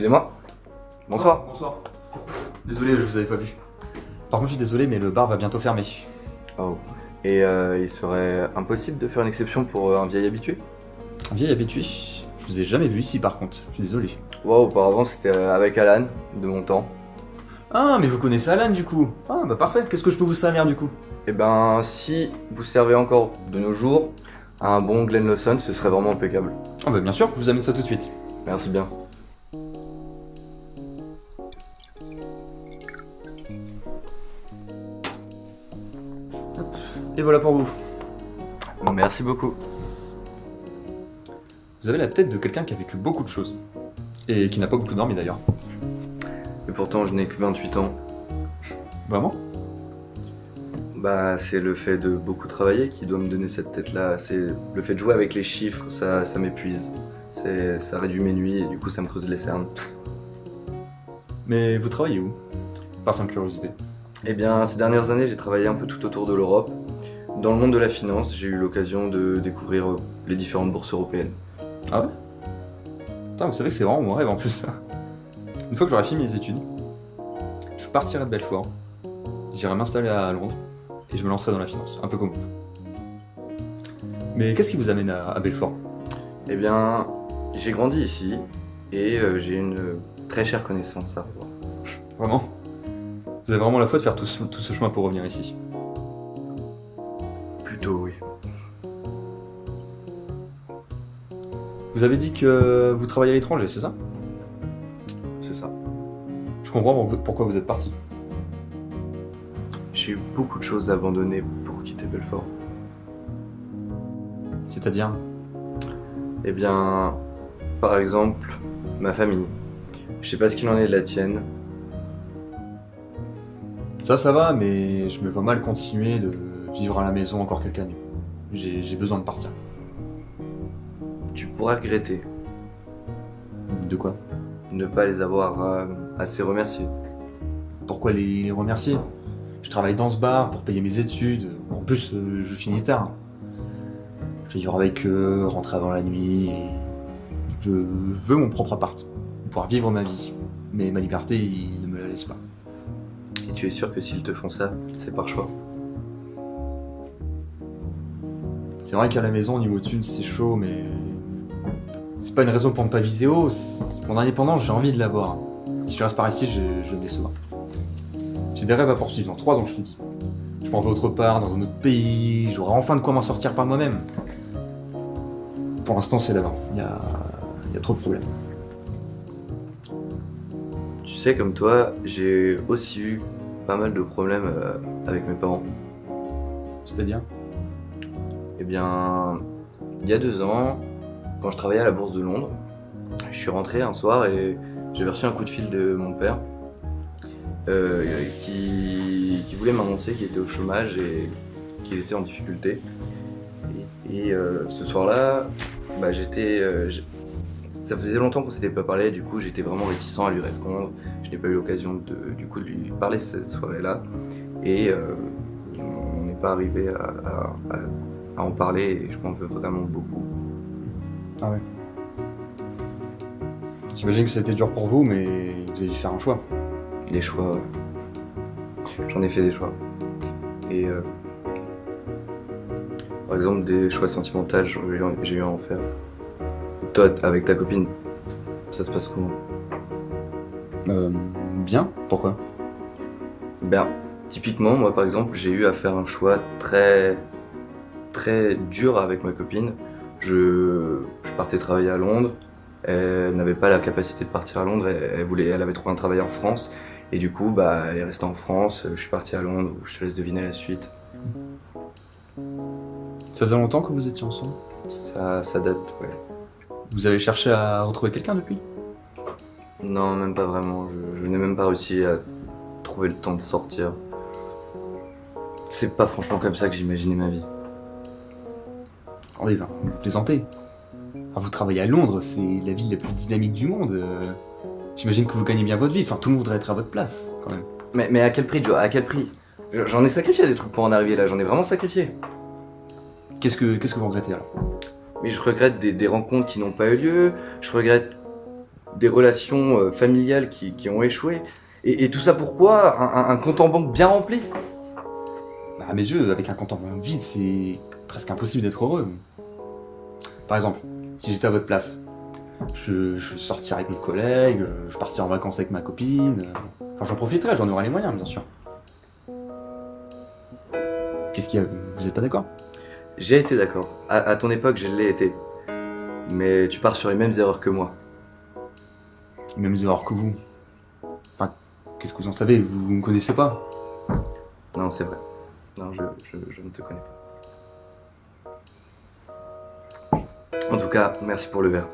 Excusez-moi. Bonsoir. Bonsoir. Désolé, je vous avais pas vu. Par contre, je suis désolé, mais le bar va bientôt fermer. Oh. Et il serait impossible de faire une exception pour un vieil habitué? Un vieil habitué. Je vous ai jamais vu ici, par contre. Je suis désolé. Wow, auparavant c'était avec Alan, de mon temps. Ah, mais vous connaissez Alan, du coup. Ah, bah parfait. Qu'est-ce que je peux vous servir, du coup? Eh ben, si vous servez encore de nos jours, un bon Glen Lawson, ce serait vraiment impeccable. Ah bah bien sûr, je vous amène ça tout de suite. Merci bien. Et voilà pour vous. Merci beaucoup. Vous avez la tête de quelqu'un qui a vécu beaucoup de choses. Et qui n'a pas beaucoup dormi, d'ailleurs. Et pourtant, je n'ai que 28 ans. Vraiment? Bah, c'est le fait de beaucoup travailler qui doit me donner cette tête-là. C'est le fait de jouer avec les chiffres, ça m'épuise. Ça réduit mes nuits et du coup, ça me creuse les cernes. Mais vous travaillez où? Par simple curiosité. Eh bien, ces dernières années, j'ai travaillé un peu tout autour de l'Europe. Dans le monde de la finance, j'ai eu l'occasion de découvrir les différentes bourses européennes. Ah ouais? Putain, vous savez que c'est vraiment mon rêve en plus, ça. Une fois que j'aurai fini mes études, je partirai de Belfort, j'irai m'installer à Londres, et je me lancerai dans la finance, un peu comme vous. Mais qu'est-ce qui vous amène à Belfort? Eh bien, j'ai grandi ici et j'ai une très chère connaissance à revoir. Vraiment? Vous avez vraiment la foi de faire tout ce chemin pour revenir ici? Plutôt, oui. Vous avez dit que vous travaillez à l'étranger, c'est ça? C'est ça. Je comprends pourquoi vous êtes parti. J'ai eu beaucoup de choses à abandonner pour quitter Belfort. C'est-à-dire? Eh bien, par exemple, ma famille. Je sais pas ce qu'il en est de la tienne. Ça va, mais je me vois mal continuer de vivre à la maison encore quelques années. J'ai besoin de partir. Tu pourras regretter De quoi? ne pas les avoir assez remerciés. Pourquoi les remercier? Je travaille dans ce bar pour payer mes études. En plus, je finis tard. Je vais vivre avec eux, rentrer avant la nuit. Et je veux mon propre appart. Pouvoir vivre ma vie. Mais ma liberté, ils ne me la laissent pas. Et tu es sûr que s'ils te font ça, c'est par choix? C'est vrai qu'à la maison, au niveau thunes, c'est chaud, mais c'est pas une raison pour ne pas viser haut. Mon indépendance, j'ai envie de l'avoir. Si je reste par ici, je me décevrai. J'ai des rêves à poursuivre dans 3 ans, je te dis. Je m'en vais autre part, dans un autre pays, j'aurai enfin de quoi m'en sortir par moi-même. Pour l'instant, c'est là-bas. Il y a trop de problèmes. Tu sais, comme toi, j'ai aussi eu pas mal de problèmes avec mes parents. C'est-à-dire? Eh bien, il y a 2 ans, quand je travaillais à la Bourse de Londres, je suis rentré un soir et j'avais reçu un coup de fil de mon père qui voulait m'annoncer qu'il était au chômage et qu'il était en difficulté. Et ce soir-là, bah, ça faisait longtemps qu'on s'était pas parlé, du coup j'étais vraiment réticent à lui répondre. Je n'ai pas eu l'occasion de lui parler cette soirée-là. Et on n'est pas arrivé à en parler et je m'en veux vraiment beaucoup. Ah ouais. J'imagine que c'était dur pour vous, mais vous avez dû faire un choix. Des choix. J'en ai fait des choix. Et par exemple, des choix sentimentaux, j'ai eu à en faire. Toi, avec ta copine, ça se passe comment? Bien. Pourquoi? Ben, typiquement, moi par exemple, j'ai eu à faire un choix très dur avec ma copine. Je partais travailler à Londres. Elle n'avait pas la capacité de partir à Londres. Elle avait trouvé un travail en France. Et du coup, bah, elle est restée en France. Je suis parti à Londres. Je te laisse deviner la suite. Ça faisait longtemps que vous étiez ensemble? Ça date, ouais. Vous avez cherché à retrouver quelqu'un depuis? Non, même pas vraiment. Je n'ai même pas réussi à trouver le temps de sortir. C'est pas franchement comme ça que j'imaginais ma vie. Oui, ben, vous plaisantez. Ah, vous travaillez à Londres, c'est la ville la plus dynamique du monde. J'imagine que vous gagnez bien votre vie, enfin tout le monde voudrait être à votre place, quand même. Mais à quel prix, Joe? À quel prix? J'en ai sacrifié des trucs pour en arriver là, j'en ai vraiment sacrifié. Qu'est-ce que vous regrettez alors? Mais je regrette des rencontres qui n'ont pas eu lieu, je regrette des relations familiales qui ont échoué. Et tout ça pourquoi un compte en banque bien rempli? Bah, à mes yeux, avec un compte en banque vide, c'est presque impossible d'être heureux. Par exemple, si j'étais à votre place, je sortirais avec mes collègues, je partirais en vacances avec ma copine. Enfin, j'en profiterais, j'en aurais les moyens, bien sûr. Qu'est-ce qu'il y a? Vous êtes pas d'accord? J'ai été d'accord. À ton époque, je l'ai été. Mais tu pars sur les mêmes erreurs que moi. Même erreurs que vous. Enfin, qu'est-ce que vous en savez? Vous me connaissez pas? Non, c'est vrai. Non, je ne te connais pas. En tout cas, merci pour le verre.